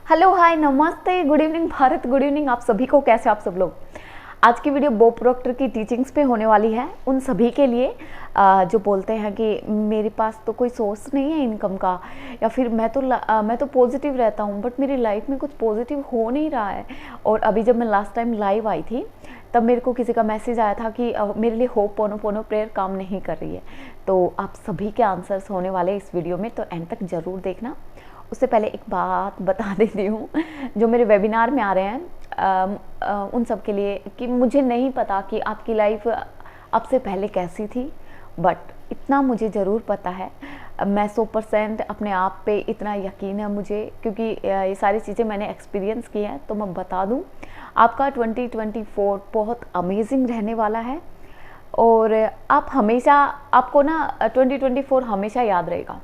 Hello hi नमस्ते good evening Bharat, good evening आप सभी को। कैसे आप सब लोग। आज की वीडियो बॉब प्रोक्टर की टीचिंग्स पे होने वाली है उन सभी के लिए जो बोलते हैं कि मेरे पास तो कोई सोर्स नहीं है इनकम का, या फिर मैं तो पॉजिटिव रहता हूँ बट मेरी लाइफ में कुछ पॉजिटिव हो नहीं रहा है। और अभी जब मैं लास्ट टाइम लाइव आई थी तब मेरे को किसी का मैसेज आया था कि मेरे लिए होप पोनो प्रेयर काम नहीं कर रही है। तो आप सभी के आंसर्स होने वाले इस वीडियो में, तो एंड तक ज़रूर देखना। उससे पहले एक बात बता देती हूँ, जो मेरे वेबिनार में आ रहे हैं उन सब के लिए, कि मुझे नहीं पता कि आपकी लाइफ अब से पहले कैसी थी, बट इतना मुझे ज़रूर पता है। मैं 100% अपने आप पे इतना यकीन है मुझे, क्योंकि ये सारी चीज़ें मैंने एक्सपीरियंस की हैं। तो मैं बता दूँ, आपका 2024 बहुत अमेजिंग रहने वाला है। और आप हमेशा, आपको ना 2024 हमेशा याद रहेगा।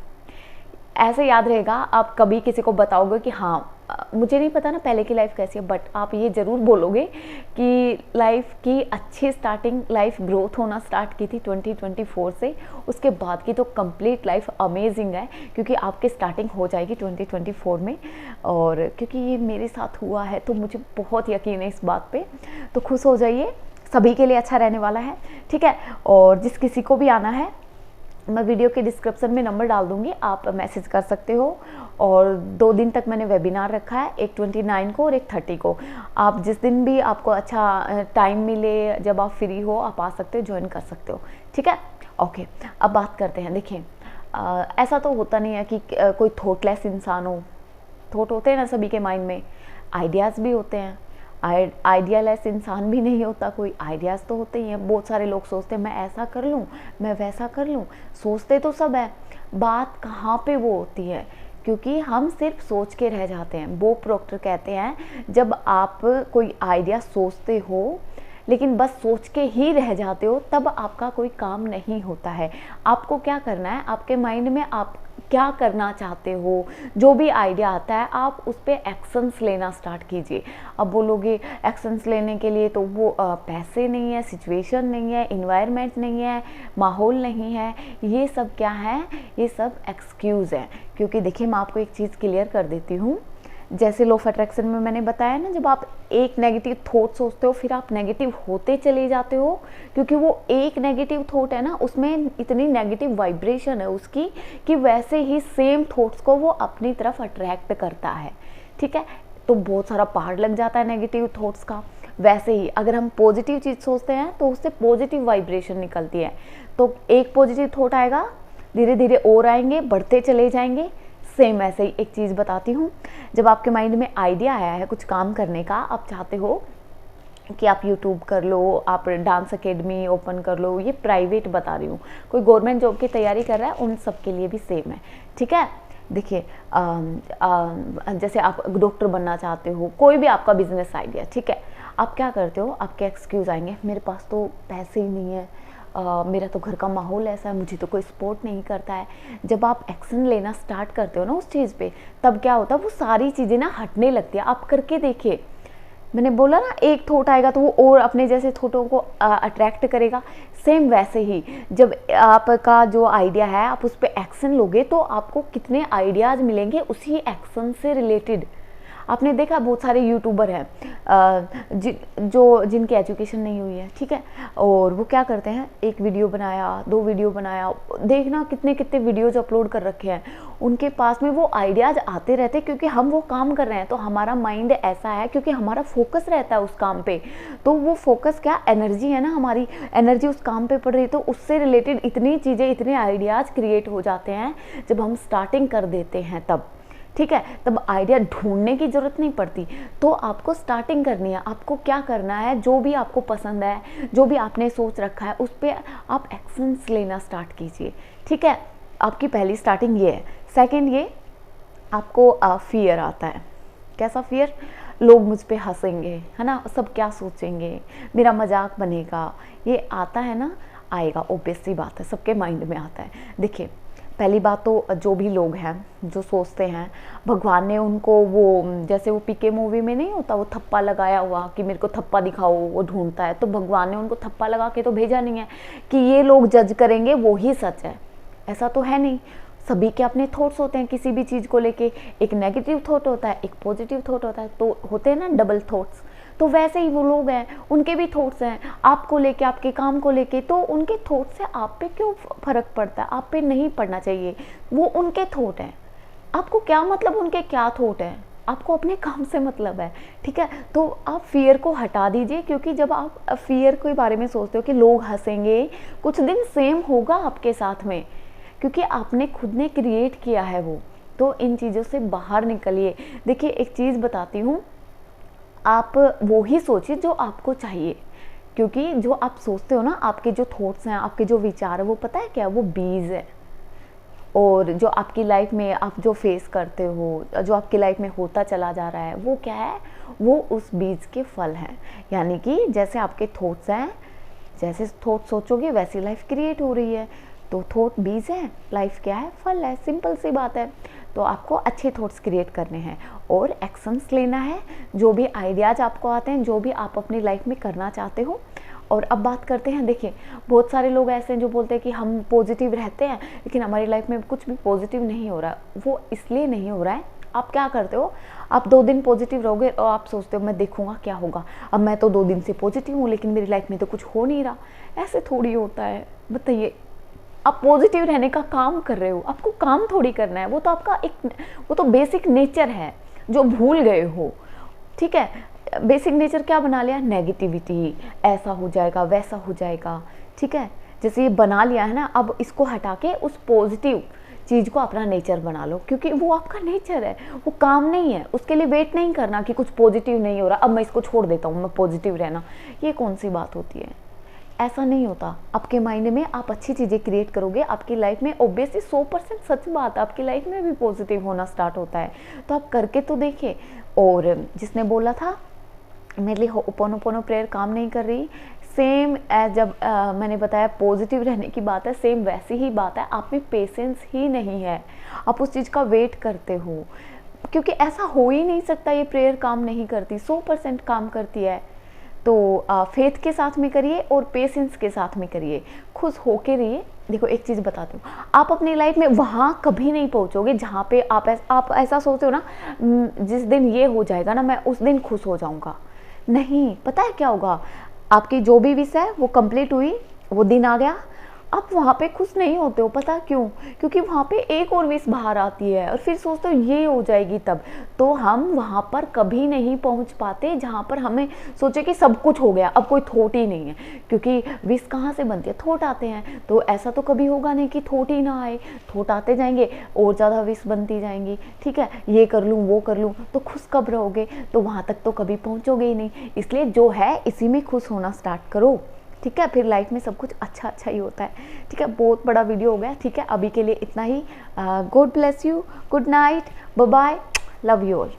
ऐसे याद रहेगा, आप कभी किसी को बताओगे कि हाँ मुझे नहीं पता ना पहले की लाइफ कैसी है, बट आप ये ज़रूर बोलोगे कि लाइफ की अच्छी स्टार्टिंग, लाइफ ग्रोथ होना स्टार्ट की थी 2024 से। उसके बाद की तो कंप्लीट लाइफ अमेजिंग है, क्योंकि आपकी स्टार्टिंग हो जाएगी 2024 में। और क्योंकि ये मेरे साथ हुआ है तो मुझे बहुत यकीन है इस बात पे। तो खुश हो जाइए, सभी के लिए अच्छा रहने वाला है, ठीक है। और जिस किसी को भी आना है, मैं वीडियो के डिस्क्रिप्शन में नंबर डाल दूंगी, आप मैसेज कर सकते हो। और 2 दिन तक मैंने वेबिनार रखा है, एक 29 को और एक 30 को। आप जिस दिन भी आपको अच्छा टाइम मिले, जब आप फ्री हो, आप आ सकते हो, ज्वाइन कर सकते हो, ठीक है। ओके, अब बात करते हैं। देखिए, ऐसा तो होता नहीं है कि कोई थॉटलेस इंसान हो। थॉट होते हैं ना सभी के माइंड में, आइडियाज़ भी होते हैं। आइडियालेस इंसान भी नहीं होता कोई, आइडियाज़ तो होते ही हैं। बहुत सारे लोग सोचते हैं मैं ऐसा कर लूँ, मैं वैसा कर लूँ। सोचते तो सब है, बात कहाँ पे वो होती है, क्योंकि हम सिर्फ सोच के रह जाते हैं। बॉब प्रोक्टर कहते हैं, जब आप कोई आइडिया सोचते हो लेकिन बस सोच के ही रह जाते हो, तब आपका कोई काम नहीं होता है। आपको क्या करना है, आपके माइंड में आप क्या करना चाहते हो, जो भी आइडिया आता है आप उस पर एक्शंस लेना स्टार्ट कीजिए। अब बोलोगे एक्शंस लेने के लिए तो वो पैसे नहीं है, सिचुएशन नहीं है, इन्वायरमेंट नहीं है, माहौल नहीं है, ये सब क्या है, ये सब एक्सक्यूज़ है। क्योंकि देखिए, मैं आपको एक चीज़ क्लियर कर देती हूँ। जैसे लॉ ऑफ अट्रैक्शन में मैंने बताया ना, जब आप एक नेगेटिव थॉट सोचते हो फिर आप नेगेटिव होते चले जाते हो, क्योंकि वो एक नेगेटिव थॉट है ना, उसमें इतनी नेगेटिव वाइब्रेशन है उसकी, कि वैसे ही सेम थॉट्स को वो अपनी तरफ अट्रैक्ट करता है, ठीक है। तो बहुत सारा पहाड़ लग जाता है नेगेटिव थॉट्स का। वैसे ही अगर हम पॉजिटिव चीज़ सोचते हैं तो उससे पॉजिटिव वाइब्रेशन निकलती है। तो एक पॉजिटिव थॉट आएगा, धीरे धीरे और आएंगे, बढ़ते चले जाएंगे। सेम ऐसे ही एक चीज़ बताती हूँ, जब आपके माइंड में आइडिया आया है कुछ काम करने का, आप चाहते हो कि आप यूट्यूब कर लो, आप डांस अकेडमी ओपन कर लो, ये प्राइवेट बता रही हूँ, कोई गवर्नमेंट जॉब की तैयारी कर रहा है उन सब के लिए भी सेम है, ठीक है। देखिए, जैसे आप डॉक्टर बनना चाहते हो, कोई भी आपका बिजनेस आइडिया, ठीक है। आप क्या करते हो, आपके एक्सक्यूज़ आएंगे, मेरे पास तो पैसे ही नहीं है, मेरा तो घर का माहौल ऐसा है, मुझे तो कोई सपोर्ट नहीं करता है। जब आप एक्शन लेना स्टार्ट करते हो ना उस चीज़ पे, तब क्या होता है, वो सारी चीज़ें ना हटने लगती है। आप करके देखिए, मैंने बोला ना एक थॉट आएगा तो वो और अपने जैसे थॉटों को अट्रैक्ट करेगा। सेम वैसे ही जब आपका जो आइडिया है आप उस पर एक्शन लोगे, तो आपको कितने आइडियाज़ मिलेंगे उसी एक्शन से रिलेटेड। आपने देखा बहुत सारे यूट्यूबर हैं जिनकी एजुकेशन नहीं हुई है, ठीक है, और वो क्या करते हैं, एक वीडियो बनाया, 2 वीडियो बनाया, देखना कितने कितने वीडियोज अपलोड कर रखे हैं। उनके पास में वो आइडियाज़ आते रहते, क्योंकि हम वो काम कर रहे हैं तो हमारा माइंड ऐसा है, क्योंकि हमारा फोकस रहता है उस काम पे। तो वो फोकस क्या, एनर्जी है ना, हमारी एनर्जी उस काम पे पड़ रही है, तो उससे रिलेटेड इतनी चीज़ें, इतने आइडियाज़ क्रिएट हो जाते हैं जब हम स्टार्टिंग कर देते हैं तब, ठीक है। तब आइडिया ढूंढने की ज़रूरत नहीं पड़ती। तो आपको स्टार्टिंग करनी है, आपको क्या करना है, जो भी आपको पसंद है, जो भी आपने सोच रखा है, उस पर आप एक्शंस लेना स्टार्ट कीजिए, ठीक है। आपकी पहली स्टार्टिंग ये है। सेकंड, ये आपको फियर आता है। कैसा फियर, लोग मुझ पे हंसेंगे, है ना, सब क्या सोचेंगे, मेरा मजाक बनेगा, ये आता है ना, आएगा, ऑब्वियस सी बात है, सबके माइंड में आता है। देखिए, पहली बात तो जो भी लोग हैं जो सोचते हैं भगवान ने उनको, वो जैसे वो पीके मूवी में नहीं होता, वो थप्पा लगाया हुआ कि मेरे को थप्पा दिखाओ, वो ढूंढता है, तो भगवान ने उनको थप्पा लगा के तो भेजा नहीं है कि ये लोग जज करेंगे वो ही सच है, ऐसा तो है नहीं। सभी के अपने थॉट्स होते हैं किसी भी चीज़ को लेके, एक नेगेटिव थॉट होता है, एक पॉजिटिव थॉट होता है, तो होते हैं ना डबल थॉट्स। तो वैसे ही वो लोग हैं, उनके भी थॉट्स हैं आपको लेके, आपके काम को लेके, तो उनके थॉट से आप पे क्यों फ़र्क पड़ता है? आप पे नहीं पड़ना चाहिए, वो उनके थॉट हैं। आपको क्या मतलब उनके क्या थॉट हैं? आपको अपने काम से मतलब है, ठीक है? तो आप फियर को हटा दीजिए, क्योंकि जब आप फियर के बारे में सोचते हो कि लोग हंसेंगे, कुछ दिन सेम होगा आपके साथ में, क्योंकि आपने खुद ने क्रिएट किया है वो। तो इन चीज़ों से बाहर निकलिए। देखिए एक चीज़ बताती हूँ, आप वो ही सोचिए जो आपको चाहिए, क्योंकि जो आप सोचते हो ना, आपके जो थॉट्स हैं, आपके जो विचार है, वो पता है क्या, वो बीज है। और जो आपकी लाइफ में आप जो फेस करते हो, जो आपकी लाइफ में होता चला जा रहा है, वो क्या है, वो उस बीज के फल हैं। यानी कि जैसे आपके थॉट्स हैं, जैसे थॉट सोचोगे वैसी लाइफ क्रिएट हो रही है। तो थॉट बीज है, लाइफ क्या है, फल है, सिंपल सी बात है। तो आपको अच्छे थॉट्स क्रिएट करने हैं और एक्शंस लेना है। जो भी आइडियाज़ आपको आते हैं, जो भी आप अपनी लाइफ में करना चाहते हो। और अब बात करते हैं, देखिए बहुत सारे लोग ऐसे हैं जो बोलते हैं कि हम पॉजिटिव रहते हैं, लेकिन हमारी लाइफ में कुछ भी पॉजिटिव नहीं हो रहा। वो इसलिए नहीं हो रहा है, आप क्या करते हो, आप 2 दिन पॉजिटिव रहोगे और आप सोचते हो मैं देखूंगा क्या होगा, अब मैं तो 2 दिन से पॉजिटिव हूँ लेकिन मेरी लाइफ में तो कुछ हो नहीं रहा। ऐसे थोड़ी होता है, बताइए। आप पॉजिटिव रहने का काम कर रहे हो, आपको काम थोड़ी करना है, वो तो आपका एक, वो तो बेसिक नेचर है जो भूल गए हो, ठीक है? बेसिक नेचर क्या बना लिया, नेगेटिविटी, ऐसा हो जाएगा वैसा हो जाएगा, ठीक है? जैसे ये बना लिया है ना, अब इसको हटा के उस पॉजिटिव चीज़ को अपना नेचर बना लो, क्योंकि वो आपका नेचर है, वो काम नहीं है। उसके लिए वेट नहीं करना कि कुछ पॉजिटिव नहीं हो रहा, अब मैं इसको छोड़ देता हूँ, मैं पॉजिटिव रहना, ये कौन सी बात होती है? ऐसा नहीं होता। आपके माइंड में आप अच्छी चीज़ें क्रिएट करोगे, आपकी लाइफ में ऑब्वियसली 100% सच बात, आपकी लाइफ में भी पॉजिटिव होना स्टार्ट होता है। तो आप करके तो देखिए। और जिसने बोला था मेरे लिए होपोनोपोनो प्रेयर काम नहीं कर रही, सेम एज जब मैंने बताया पॉजिटिव रहने की बात है, सेम वैसी ही बात है। आप में पेशेंस ही नहीं है, आप उस चीज़ का वेट करते हो, क्योंकि ऐसा हो ही नहीं सकता ये प्रेयर काम नहीं करती, 100% काम करती है। तो फेथ के साथ में करिए और पेशेंस के साथ में करिए, खुश होके रहिए। देखो एक चीज़ बताती हूँ, आप अपनी लाइफ में वहाँ कभी नहीं पहुँचोगे जहाँ पे आप ऐसा सोचते हो ना, जिस दिन ये हो जाएगा ना मैं उस दिन खुश हो जाऊँगा। नहीं, पता है क्या होगा, आपकी जो भी विश है वो कंप्लीट हुई, वो दिन आ गया, आप वहाँ पे खुश नहीं होते हो। पता क्यों? क्योंकि वहाँ पे एक और विश बाहर आती है और फिर सोचते हो ये हो जाएगी तब। तो हम वहाँ पर कभी नहीं पहुँच पाते जहाँ पर हमें सोचे कि सब कुछ हो गया, अब कोई थॉट ही नहीं है, क्योंकि विश कहाँ से बनती है, थॉट आते हैं। तो ऐसा तो कभी होगा नहीं कि थॉट ही ना आए, थॉट आते जाएंगे और ज़्यादा विश बनती जाएंगी, ठीक है? ये कर लूँ वो कर लूँ, तो खुश कब रहोगे? तो वहाँ तक तो कभी पहुँचोगे ही नहीं। इसलिए जो है इसी में खुश होना स्टार्ट करो, ठीक है? फिर लाइफ में सब कुछ अच्छा अच्छा ही होता है, ठीक है? बहुत बड़ा वीडियो हो गया, ठीक है? अभी के लिए इतना ही। God bless you, good night, bye bye, love you all.